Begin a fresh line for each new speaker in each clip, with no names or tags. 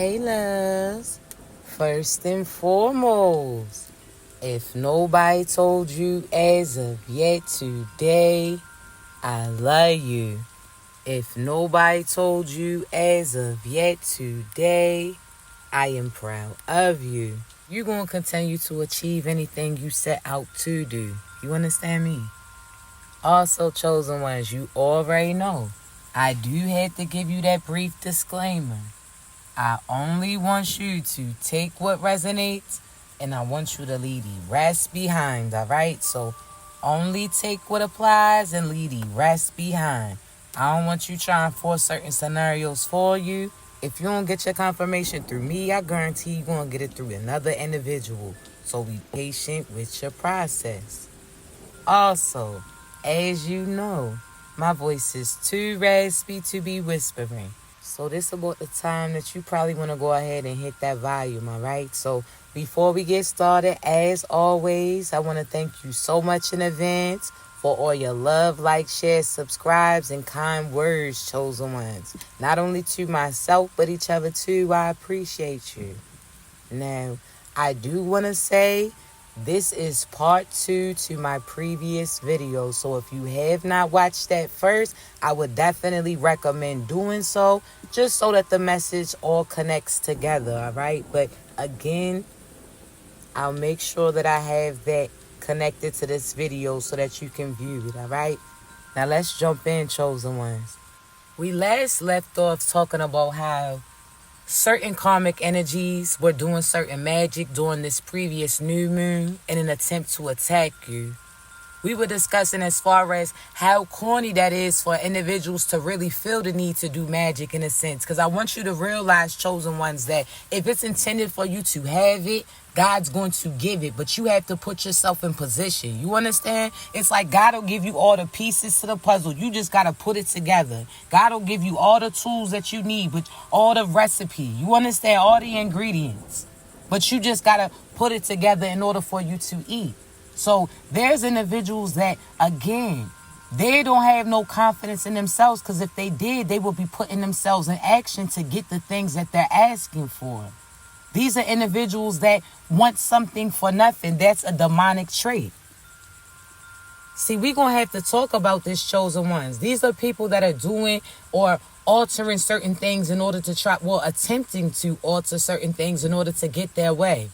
Hey loves, first and foremost, if nobody told you as of yet today, I love you. If nobody told you as of yet today, I am proud of you. You're going to continue to achieve anything you set out to do. You understand me? Also, chosen ones, you already know. I do have to give you that brief disclaimer. I only want you to take what resonates and I want you to leave the rest behind, alright? So only take what applies and leave the rest behind. I don't want you trying to force certain scenarios for you. If you don't get your confirmation through me, I guarantee you're going to get it through another individual. So be patient with your process. Also, as you know, my voice is too raspy to be whispering. So this is about the time that you probably want to go ahead and hit that volume, all right? So before we get started, as always, I want to thank you so much in advance for all your love, like, share, subscribes, and kind words, chosen ones. Not only to myself, but each other too. I appreciate you. Now, I do want to say this is part 2 to my previous video. So if you have not watched that first, I would definitely recommend doing so, just so that the message all connects together, all right? But again, I'll make sure that I have that connected to this video so that you can view it, all right? Now let's jump in, chosen ones. We last left off talking about how certain karmic energies were doing certain magic during this previous new moon in an attempt to attack you. We were discussing as far as how corny that is for individuals to really feel the need to do magic in a sense. Because I want you to realize, chosen ones, that if it's intended for you to have it, God's going to give it. But you have to put yourself in position. You understand? It's like God will give you all the pieces to the puzzle. You just got to put it together. God will give you all the tools that you need, but all the recipe. You understand? All the ingredients. But you just got to put it together in order for you to eat. So there's individuals that, again, they don't have no confidence in themselves, because if they did, they would be putting themselves in action to get the things that they're asking for. These are individuals that want something for nothing. That's a demonic trait. See, we're going to have to talk about this, chosen ones. These are people that are doing or altering certain things in order to attempting to alter certain things in order to get their way.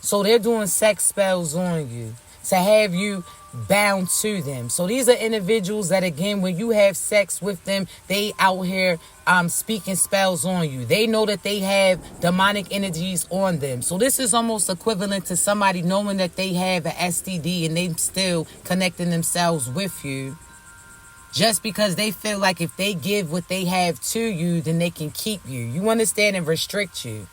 So they're doing sex spells on you to have you bound to them. So these are individuals that, again, when you have sex with them, they out here speaking spells on you. They know that they have demonic energies on them. So this is almost equivalent to somebody knowing that they have an STD and they still connecting themselves with you, just because they feel like if they give what they have to you, then they can keep you. You understand? And restrict you.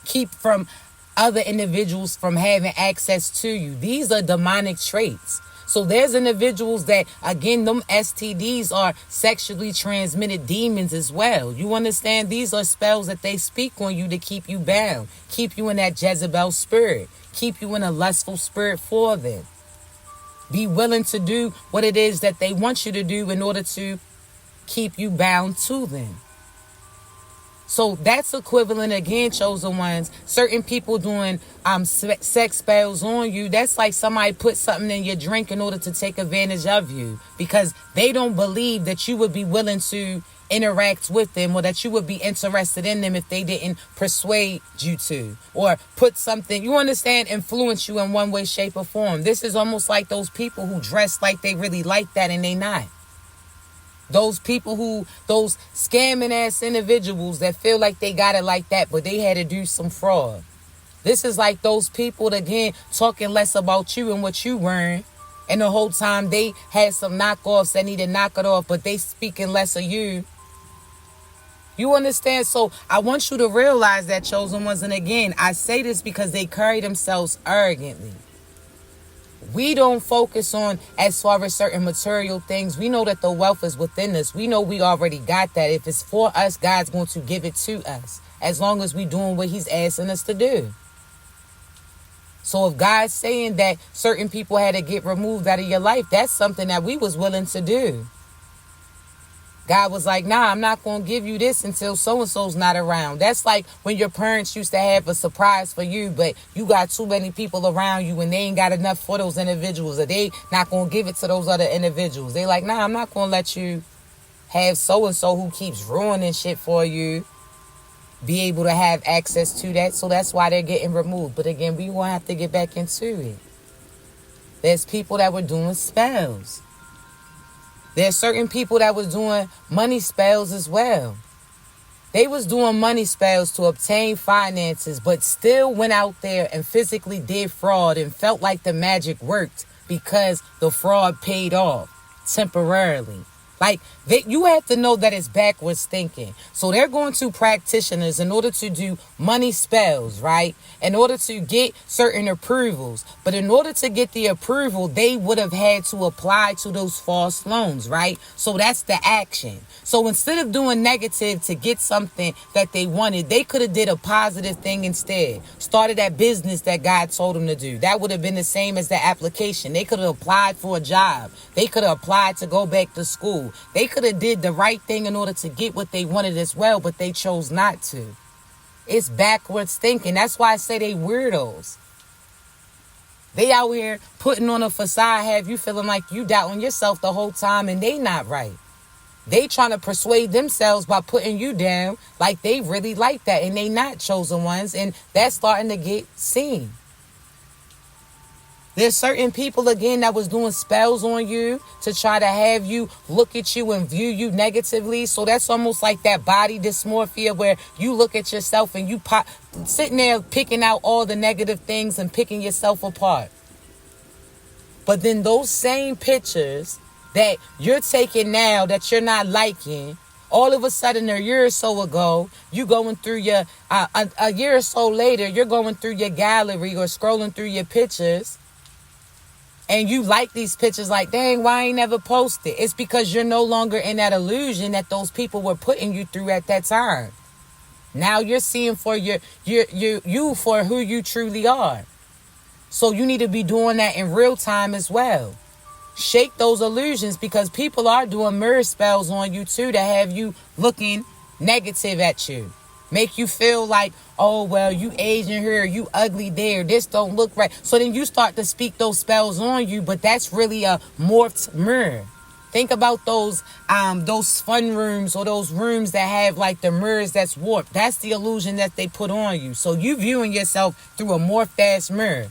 Keep from other individuals from having access to you. These are demonic traits. So there's individuals that, again, them STDs are sexually transmitted demons as well. You understand? These are spells that they speak on you to keep you bound, keep you in that Jezebel spirit, keep you in a lustful spirit for them. Be willing to do what it is that they want you to do in order to keep you bound to them. So that's equivalent, again, chosen ones. Certain people doing sex spells on you. That's like somebody put something in your drink in order to take advantage of you, because they don't believe that you would be willing to interact with them, or that you would be interested in them if they didn't persuade you to, or put something, you understand, influence you in one way, shape, or form. This is almost like those people who dress like they really like that and they not. Those people those scamming ass individuals that feel like they got it like that, but they had to do some fraud. This is like those people, again, talking less about you and what you wearing, and the whole time they had some knockoffs that need to knock it off, but they speaking less of you. You understand? So I want you to realize that, chosen ones. And again, I say this because they carry themselves arrogantly. We don't focus on as far as certain material things. We know that the wealth is within us. We know we already got that. If it's for us, God's going to give it to us, as long as we're doing what he's asking us to do. So if God's saying that certain people had to get removed out of your life, that's something that we was willing to do. God was like, nah, I'm not going to give you this until so-and-so's not around. That's like when your parents used to have a surprise for you, but you got too many people around you and they ain't got enough for those individuals, or they not going to give it to those other individuals. They like, nah, I'm not going to let you have so-and-so who keeps ruining shit for you be able to have access to that. So that's why they're getting removed. But again, we won't have to get back into it. There's people that were doing spells. There's certain people that was doing money spells as well. They was doing money spells to obtain finances, but still went out there and physically did fraud and felt like the magic worked because the fraud paid off temporarily. Like, you have to know that it's backwards thinking. So they're going to practitioners in order to do money spells, right? In order to get certain approvals. But in order to get the approval, they would have had to apply to those false loans, right? So that's the action. So instead of doing negative to get something that they wanted, they could have did a positive thing instead. Started that business that God told them to do. That would have been the same as the application. They could have applied for a job. They could have applied to go back to school. They could have did the right thing in order to get what they wanted as well, but they chose not to. It's backwards thinking. That's why I say they weirdos. They out here putting on a facade, have you feeling like you doubting yourself the whole time, and they not right. They trying to persuade themselves by putting you down like they really like that, and they not chosen ones, and that's starting to get seen. There's certain people, again, that was doing spells on you to try to have you look at you and view you negatively. So that's almost like that body dysmorphia where you look at yourself and you sitting there picking out all the negative things and picking yourself apart. But then those same pictures that you're taking now that you're not liking, all of a sudden a year or so ago, you going through your, a year or so later, you're going through your gallery or scrolling through your pictures. And you like these pictures like, dang, why I ain't never posted? It's because you're no longer in that illusion that those people were putting you through at that time. Now you're seeing for you for who you truly are. So you need to be doing that in real time as well. Shake those illusions, because people are doing mirror spells on you too to have you looking negative at you. Make you feel like, oh, well, you Asian here, you ugly there, this don't look right. So then you start to speak those spells on you, but that's really a morphed mirror. Think about those fun rooms or those rooms that have like the mirrors that's warped. That's the illusion that they put on you. So you viewing yourself through a morphed ass mirror.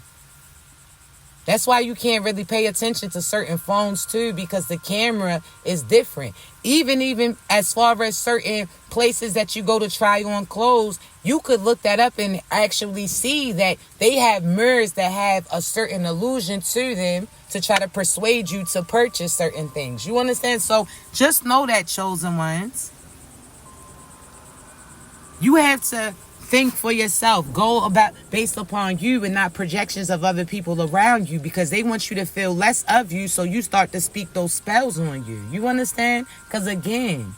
That's why you can't really pay attention to certain phones too, because the camera is different. Even as far as certain places that you go to try on clothes, you could look that up and actually see that they have mirrors that have a certain illusion to them to try to persuade you to purchase certain things. You understand? So just know that, chosen ones. You have to think for yourself. Go about based upon you and not projections of other people around you, because they want you to feel less of you, so you start to speak those spells on you. You understand? Because again,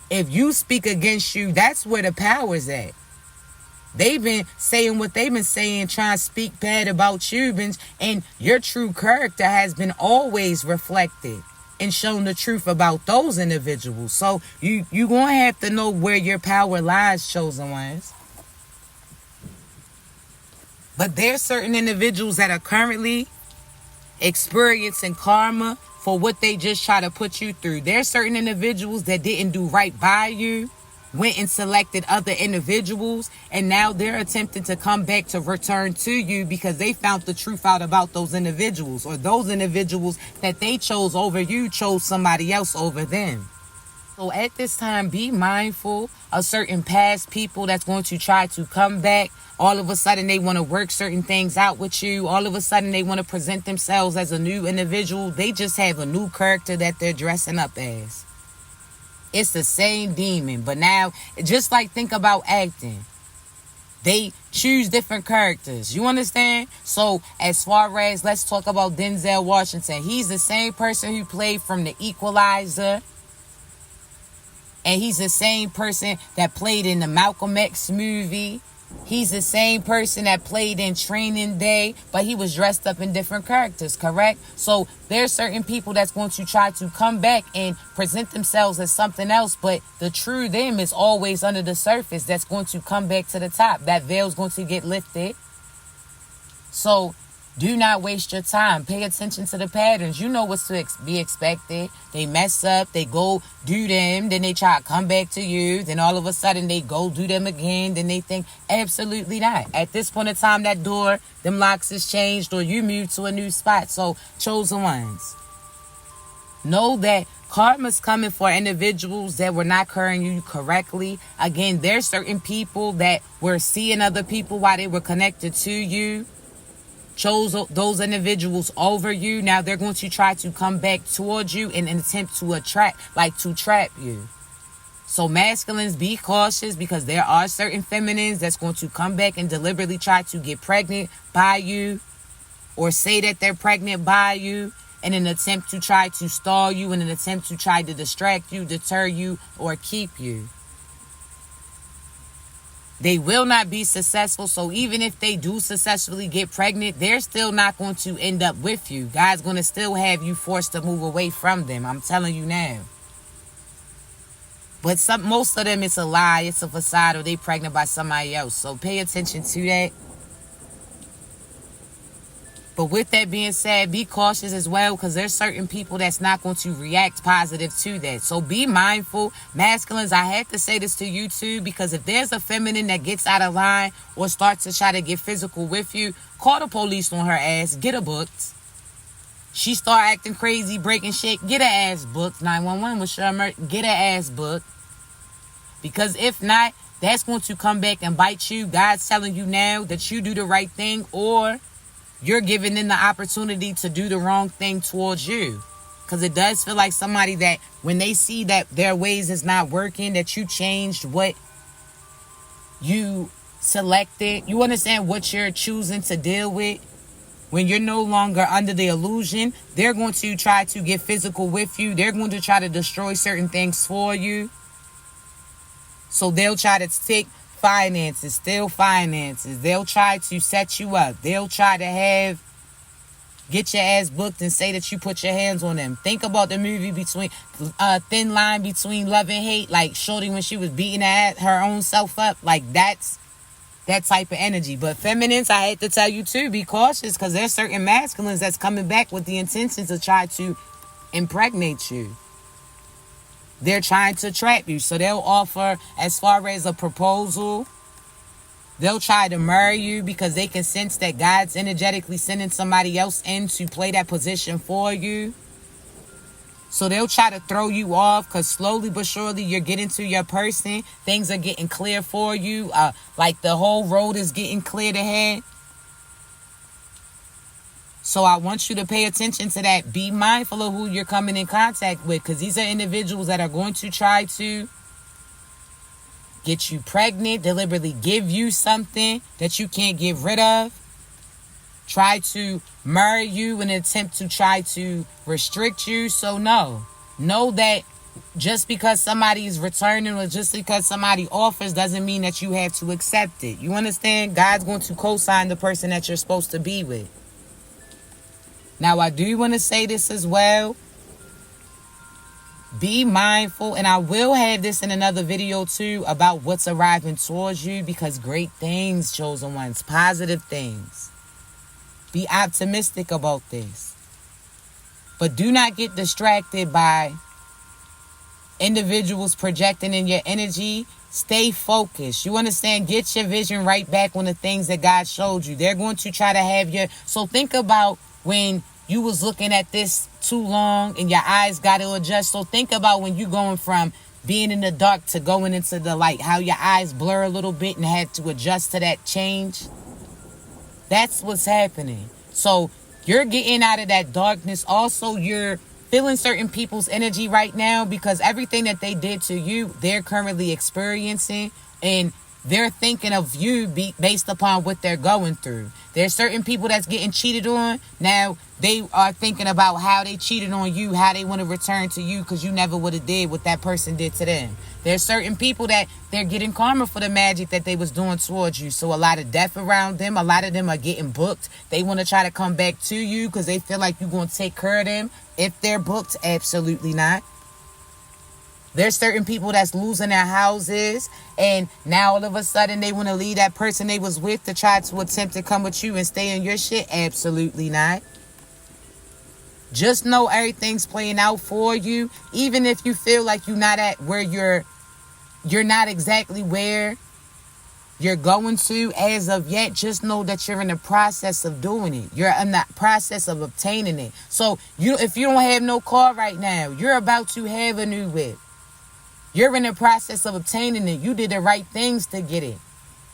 if you speak against you, that's where the power's at. They've been saying what they've been saying, trying to speak bad about you, and your true character has been always reflected and shown the truth about those individuals. So you gonna have to know where your power lies, chosen ones. But there's certain individuals that are currently experiencing karma for what they just try to put you through. There's certain individuals that didn't do right by you, went and selected other individuals, and now they're attempting to come back to return to you because they found the truth out about those individuals, or those individuals that they chose over you chose somebody else over them. So at this time, be mindful of certain past people that's going to try to come back. All of a sudden, they want to work certain things out with you. All of a sudden, they want to present themselves as a new individual. They just have a new character that they're dressing up as. It's the same demon, but now, just like think about acting. They choose different characters. You understand? So, as far as, let's talk about Denzel Washington. He's the same person who played from The Equalizer. And he's the same person that played in the Malcolm X movie. He's the same person that played in Training Day, but he was dressed up in different characters, correct? So there's certain people that's going to try to come back and present themselves as something else, but the true them is always under the surface that's going to come back to the top. That veil's going to get lifted. So do not waste your time. Pay attention to the patterns. You know what's to be expected. They mess up. They go do them. Then they try to come back to you. Then all of a sudden they go do them again. Then they think, absolutely not. At this point in time, that door, them locks is changed or you moved to a new spot. So chosen ones, know that karma's coming for individuals that were not carrying you correctly. Again, there's certain people that were seeing other people while they were connected to you. Chose those individuals over you. Now they're going to try to come back towards you in an attempt to to trap you. So masculines, be cautious, because there are certain feminines that's going to come back and deliberately try to get pregnant by you or say that they're pregnant by you in an attempt to try to stall you, in an attempt to try to distract you, deter you, or keep you. They will not be successful. So even if they do successfully get pregnant, they're still not going to end up with you. God's going to still have you forced to move away from them. I'm telling you now. But most of them, it's a lie. It's a facade, or they pregnant by somebody else. So pay attention to that. But with that being said, be cautious as well, because there's certain people that's not going to react positive to that. So be mindful. Masculines, I had to say this to you too, because if there's a feminine that gets out of line or starts to try to get physical with you, call the police on her ass. Get her booked. She start acting crazy, breaking shit, get her ass booked. 911 with Shermer, get her ass booked. Because if not, that's going to come back and bite you. God's telling you now that you do the right thing, or you're giving them the opportunity to do the wrong thing towards you. Because it does feel like somebody that when they see that their ways is not working, that you changed what you selected. You understand what you're choosing to deal with. When you're no longer under the illusion, they're going to try to get physical with you. They're going to try to destroy certain things for you. So they'll try to take finances, steal finances. They'll try to set you up. They'll try to get your ass booked and say that you put your hands on them. Think about the movie between Thin Line Between Love and Hate, like Shorty when she was beating her own self up. Like that's that type of energy. But feminines, I hate to tell you too, be cautious, because there's certain masculines that's coming back with the intentions to try to impregnate you. They're trying to trap you. So they'll offer, as far as a proposal, they'll try to marry you because they can sense that God's energetically sending somebody else in to play that position for you. So they'll try to throw you off, because slowly but surely you're getting to your person. Things are getting clear for you. Like the whole road is getting cleared ahead. So I want you to pay attention to that. Be mindful of who you're coming in contact with, because these are individuals that are going to try to get you pregnant, deliberately give you something that you can't get rid of, try to marry you in an attempt to try to restrict you. So know that just because somebody is returning or just because somebody offers doesn't mean that you have to accept it. You understand? God's going to co-sign the person that you're supposed to be with. Now, I do want to say this as well. Be mindful, and I will have this in another video too, about what's arriving towards you, because great things, chosen ones, positive things. Be optimistic about this. But do not get distracted by individuals projecting in your energy. Stay focused. You understand? Get your vision right back on the things that God showed you. They're going to try to have your... So think about when you was looking at this too long and your eyes got to adjust. So think about when you going from being in the dark to going into the light, how your eyes blur a little bit and had to adjust to that change. That's what's happening. So you're getting out of that darkness. Also, you're feeling certain people's energy right now, because everything that they did to you, they're currently experiencing. And they're thinking of you based upon what they're going through. There's certain people that's getting cheated on. Now, they are thinking about how they cheated on you, how they want to return to you because you never would have did what that person did to them. There's certain people that they're getting karma for the magic that they was doing towards you. So a lot of death around them. A lot of them are getting booked. They want to try to come back to you because they feel like you're going to take care of them. If they're booked, absolutely not. There's certain people that's losing their houses, and now all of a sudden they want to leave that person they was with to try to attempt to come with you and stay in your shit. Absolutely not. Just know everything's playing out for you. Even if you feel like you're not at where you're not exactly where you're going to as of yet, just know that you're in the process of doing it. You're in the process of obtaining it. So if you don't have no car right now, you're about to have a new whip. You're in the process of obtaining it. You did the right things to get it.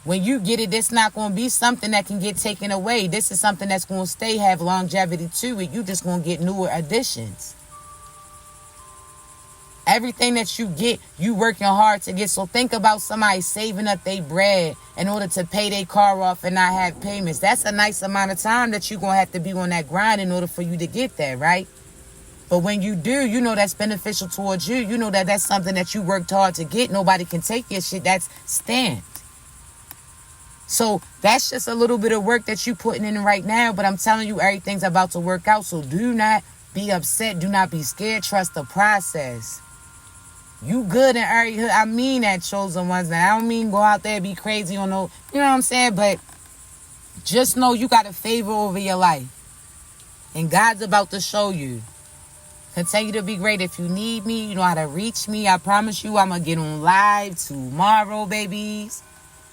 When you get it, it's not going to be something that can get taken away. This is something that's going to stay, have longevity to it. You just going to get newer additions. Everything that you get, you working hard to get. So think about somebody saving up their bread in order to pay their car off and not have payments. That's a nice amount of time that you're going to have to be on that grind in order for you to get there, right? But when you do, you know that's beneficial towards you. You know that that's something that you worked hard to get. Nobody can take your shit. That's stamped. So that's just a little bit of work that you putting in right now. But I'm telling you, everything's about to work out. So do not be upset. Do not be scared. Trust the process. You good in every hood. I mean that, chosen ones. Now, I don't mean go out there and be crazy on no, you know what I'm saying? But just know you got a favor over your life. And God's about to show you. Continue to be great. If you need me, you know how to reach me. I promise you I'm going to get on live tomorrow, babies.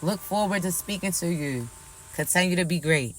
Look forward to speaking to you. Continue to be great.